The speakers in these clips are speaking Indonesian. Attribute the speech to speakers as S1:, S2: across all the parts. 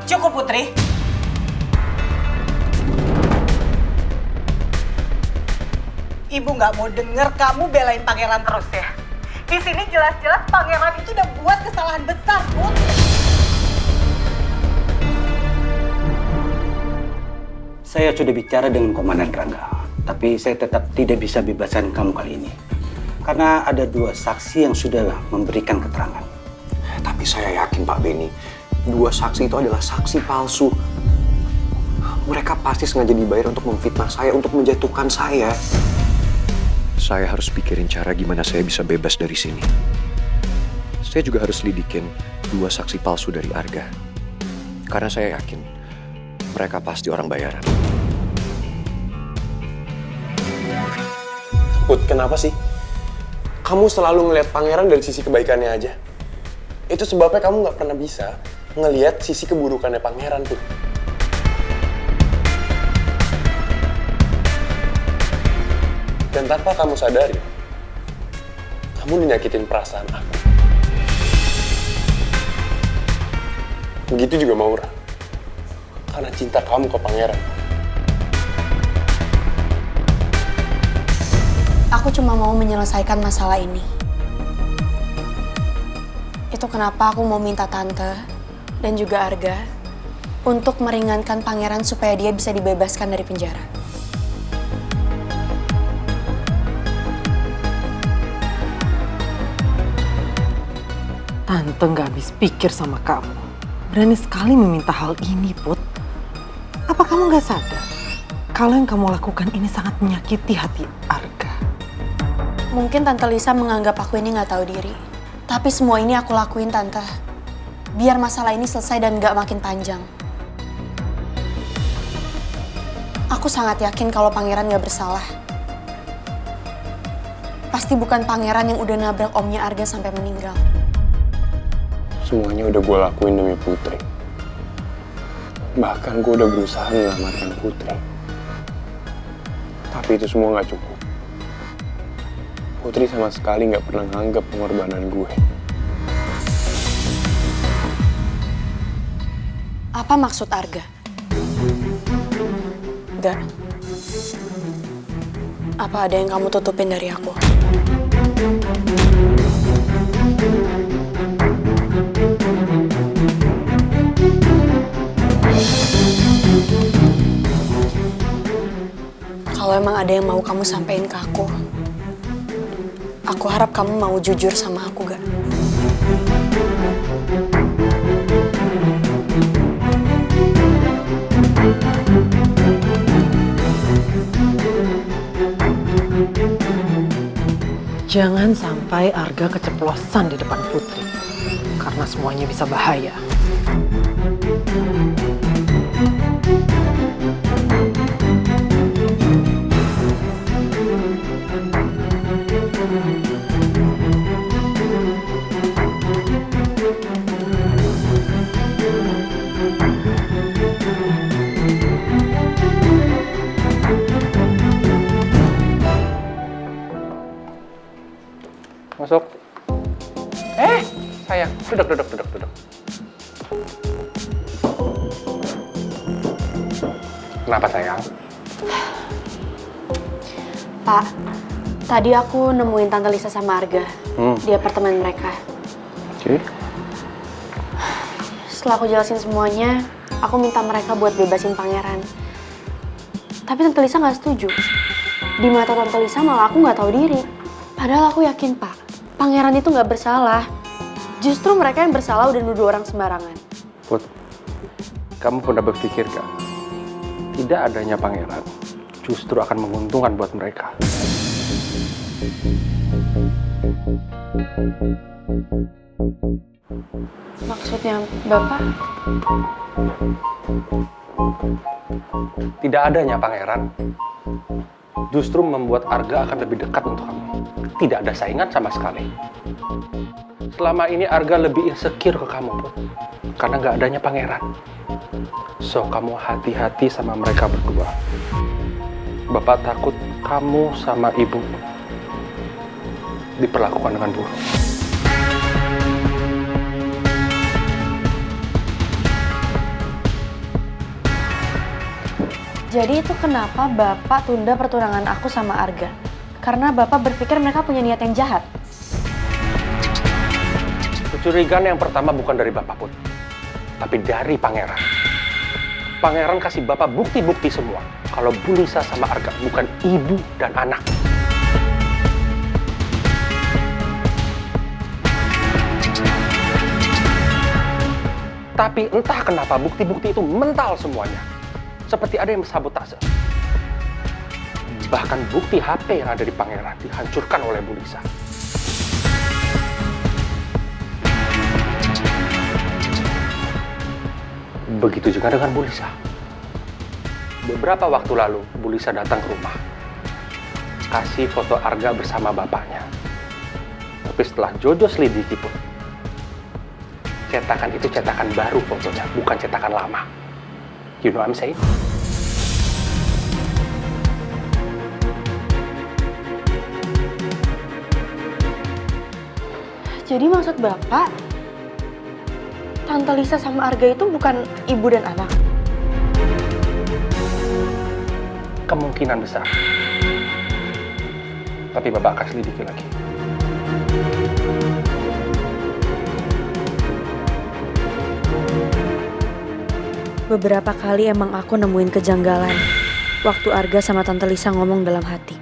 S1: Cukup, Putri. Ibu nggak mau denger kamu belain pangeran terus ya. Di sini jelas-jelas pangeran itu udah buat kesalahan besar, Put.
S2: Saya sudah bicara dengan Komandan Rangga, tapi saya tetap tidak bisa bebaskan kamu kali ini. Karena ada 2 saksi yang sudah memberikan keterangan.
S3: Tapi saya yakin Pak Benny, 2 saksi itu adalah saksi palsu. Mereka pasti sengaja dibayar untuk memfitnah saya, untuk menjatuhkan saya. Saya harus pikirin cara gimana saya bisa bebas dari sini. Saya juga harus lidikin 2 saksi palsu dari Arga. Karena saya yakin mereka pasti orang bayaran. Put, kenapa sih? Kamu selalu ngelihat pangeran dari sisi kebaikannya aja. Itu sebabnya kamu nggak pernah bisa ngelihat sisi keburukannya pangeran tuh. Dan tanpa kamu sadari, kamu dinyakitin perasaan aku. Begitu juga Maura. Karena cinta kamu ke pangeran.
S4: Aku cuma mau menyelesaikan masalah ini. Itu kenapa aku mau minta Tante dan juga Arga untuk meringankan pangeran supaya dia bisa dibebaskan dari penjara.
S1: Tante nggak habis pikir sama kamu. Berani sekali meminta hal ini, Put. Apa kamu nggak sadar kalau yang kamu lakukan ini sangat menyakiti hati Arga?
S4: Mungkin Tante Lisa menganggap aku ini nggak tahu diri. Tapi semua ini aku lakuin, Tante. Biar masalah ini selesai dan nggak makin panjang. Aku sangat yakin kalau pangeran nggak bersalah. Pasti bukan pangeran yang udah nabrak omnya Arga sampai meninggal.
S3: Semuanya udah gue lakuin demi Putri. Bahkan gue udah berusaha menyelamatkan Putri. Tapi itu semua gak cukup. Putri sama sekali gak pernah nganggap pengorbanan gue.
S4: Apa maksud Arga? Enggak. Apa ada yang kamu tutupin dari aku? Kalau emang ada yang mau kamu sampein ke aku harap kamu mau jujur sama aku, gak?
S1: Jangan sampai Arga keceplosan di depan Putri, karena semuanya bisa bahaya.
S3: Masuk. Sayang, duduk. Kenapa sayang?
S4: Pak, tadi aku nemuin Tante Lisa sama Arga di apartemen mereka.
S3: Oke.
S4: Setelah aku jelasin semuanya, aku minta mereka buat bebasin pangeran. Tapi Tante Lisa nggak setuju. Di mata Tante Lisa malah aku nggak tahu diri. Padahal aku yakin, Pak, pangeran itu nggak bersalah. Justru mereka yang bersalah udah nuduh orang sembarangan.
S5: Put, kamu pernah berpikir gak? Tidak adanya pangeran justru akan menguntungkan buat mereka.
S4: Maksudnya, Bapak?
S5: Tidak adanya pangeran justru membuat Arga akan lebih dekat untuk kamu. Tidak ada saingan sama sekali. Selama ini Arga lebih insecure ke kamu, Put. Karena gak adanya pangeran. So, kamu hati-hati sama mereka berdua. Bapak takut kamu sama ibu diperlakukan dengan buruk.
S4: Jadi itu kenapa Bapak tunda pertunangan aku sama Arga? Karena Bapak berpikir mereka punya niat yang jahat.
S5: Kecurigaan yang pertama bukan dari Bapak Put, tapi dari Pangeran. Pangeran kasih Bapak bukti-bukti semua kalau Bu Lisa sama Arga bukan ibu dan anak. Tapi entah kenapa bukti-bukti itu mental semuanya. Seperti ada yang sabotase. Bahkan bukti HP yang ada di Pangeran dihancurkan oleh Bu Lisa. Begitu juga dengan Bu Lisa. Beberapa waktu lalu, Bu Lisa datang ke rumah. Kasih foto Arga bersama bapaknya. Tapi setelah Jojo selidiki pun, cetakan itu cetakan baru fotonya, bukan cetakan lama. You know what I'm saying?
S4: Jadi maksud Bapak, Tante Lisa sama Arga itu bukan ibu dan anak?
S5: Kemungkinan besar. Tapi Bapak akan selidiki lagi.
S4: Beberapa kali emang aku nemuin kejanggalan waktu Arga sama Tante Lisa ngomong dalam hati.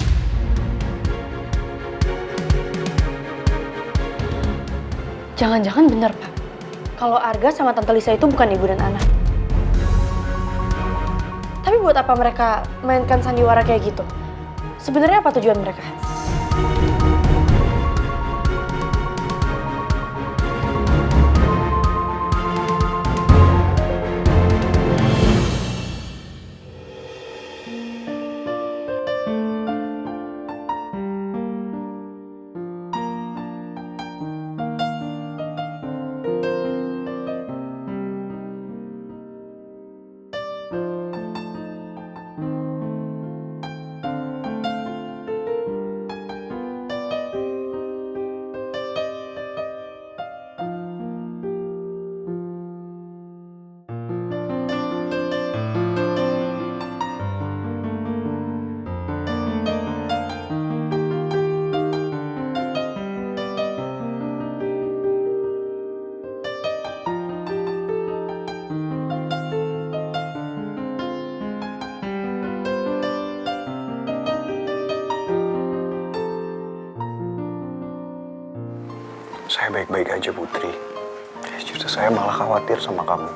S4: Jangan-jangan bener, Pak. Kalau Arga sama Tante Lisa itu bukan ibu dan anak. Tapi buat apa mereka mainkan sandiwara kayak gitu? Sebenarnya apa tujuan mereka?
S3: Saya baik-baik aja, Putri. Justru saya malah khawatir sama kamu.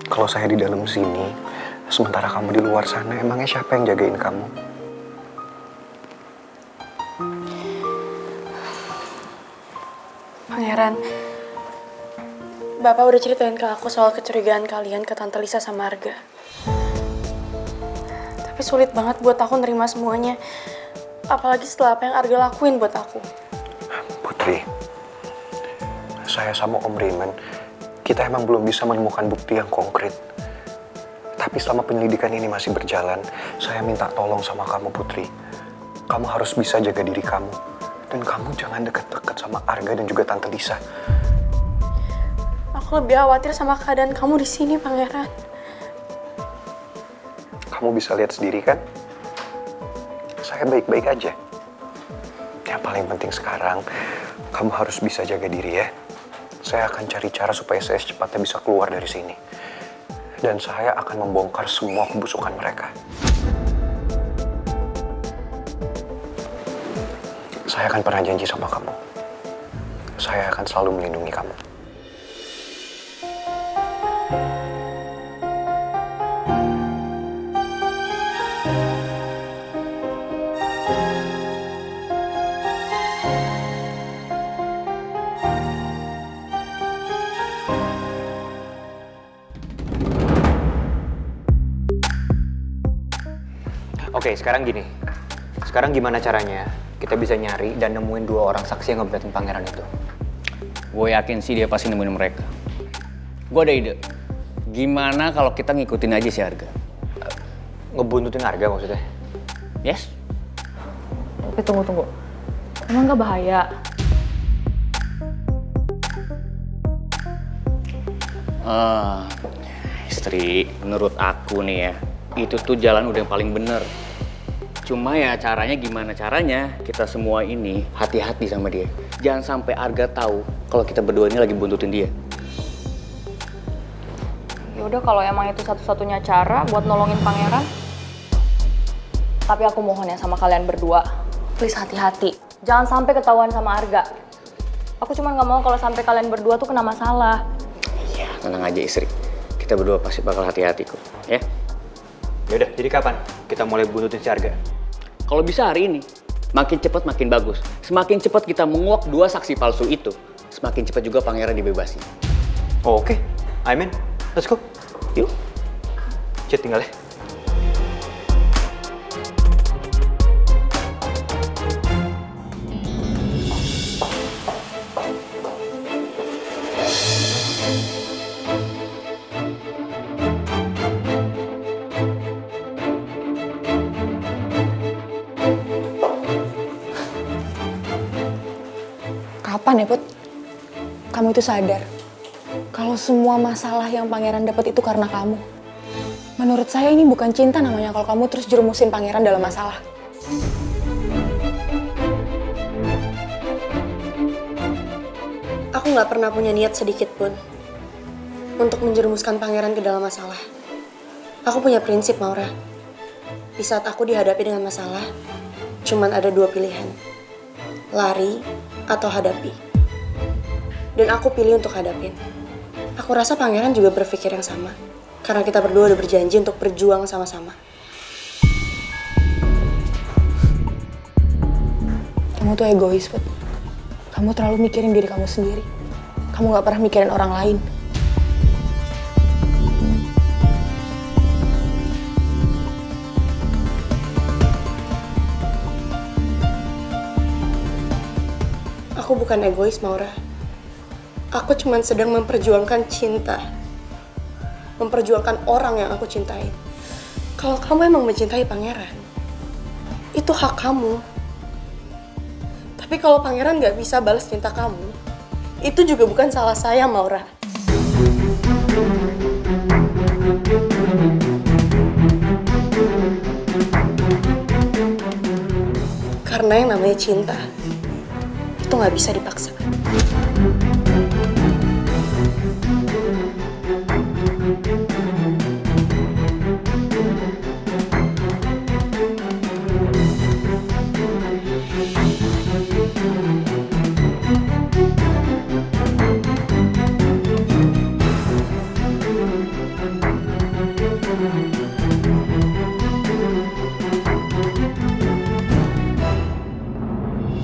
S3: Kalau saya di dalam sini, sementara kamu di luar sana, emangnya siapa yang jagain kamu?
S4: Pangeran, Bapak udah ceritain ke aku soal kecurigaan kalian ke Tante Lisa sama Arga. Tapi sulit banget buat aku nerima semuanya. Apalagi setelah apa yang Arga lakuin buat aku.
S3: Putri, saya sama Om Raymond, kita emang belum bisa menemukan bukti yang konkret. Tapi selama penyelidikan ini masih berjalan, saya minta tolong sama kamu, Putri. Kamu harus bisa jaga diri kamu. Dan kamu jangan deket-deket sama Arga dan juga Tante Lisa.
S4: Aku lebih khawatir sama keadaan kamu di sini, Pangeran.
S3: Kamu bisa lihat sendiri kan? Saya baik-baik aja. Yang paling penting sekarang, kamu harus bisa jaga diri ya. Saya akan cari cara supaya saya secepatnya bisa keluar dari sini. Dan saya akan membongkar semua kebusukan mereka. Saya akan pernah janji sama kamu. Saya akan selalu melindungi kamu.
S6: Oke, sekarang gini. Sekarang gimana caranya kita bisa nyari dan nemuin 2 orang saksi yang ngebebasin pangeran itu?
S7: Gue yakin sih dia pasti nemuin mereka. Gue ada ide. Gimana kalau kita ngikutin aja si Arga?
S6: Ngebuntutin Arga maksudnya?
S7: Yes?
S8: Tapi tunggu. Emang gak bahaya?
S7: Istri, menurut aku nih ya, Itu tuh jalan udah yang paling bener. Cuma ya caranya gimana caranya, kita semua ini hati-hati sama dia. Jangan sampai Arga tahu kalau kita berdua ini lagi buntutin dia.
S8: Ya udah kalau emang itu satu-satunya cara buat nolongin pangeran. Tapi aku mohon ya sama kalian berdua, please hati-hati. Jangan sampai ketahuan sama Arga. Aku cuma nggak mau kalau sampai kalian berdua tuh kena masalah.
S7: Iya, tenang aja istri. Kita berdua pasti bakal hati-hati kok, ya.
S6: Yaudah, jadi kapan kita mulai buntutin si Arga?
S7: Kalau bisa hari ini, makin cepat makin bagus. Semakin cepat kita menguak 2 saksi palsu itu, semakin cepat juga pangeran dibebasin.
S6: Oh, oke. I'm in. Let's go.
S7: Yuk.
S6: Cid, tinggal ya.
S8: Kapan ya, Put? Kamu itu sadar kalau semua masalah yang pangeran dapat itu karena kamu. Menurut saya ini bukan cinta namanya kalau kamu terus jerumusin pangeran dalam masalah.
S4: Aku nggak pernah punya niat sedikit pun untuk menjerumuskan pangeran ke dalam masalah. Aku punya prinsip, Maura. Di saat aku dihadapi dengan masalah, cuman ada 2 pilihan. Lari atau hadapi. Dan aku pilih untuk hadapin. Aku rasa pangeran juga berpikir yang sama. Karena kita berdua udah berjanji untuk berjuang sama-sama.
S8: Kamu tuh egois, Put. Kamu terlalu mikirin diri kamu sendiri. Kamu gak pernah mikirin orang lain.
S4: Aku bukan egois, Maura. Aku cuma sedang memperjuangkan cinta. Memperjuangkan orang yang aku cintai. Kalau kamu emang mencintai pangeran, itu hak kamu. Tapi kalau pangeran gak bisa balas cinta kamu, itu juga bukan salah saya, Maura. Karena yang namanya cinta, itu gak bisa dipaksa.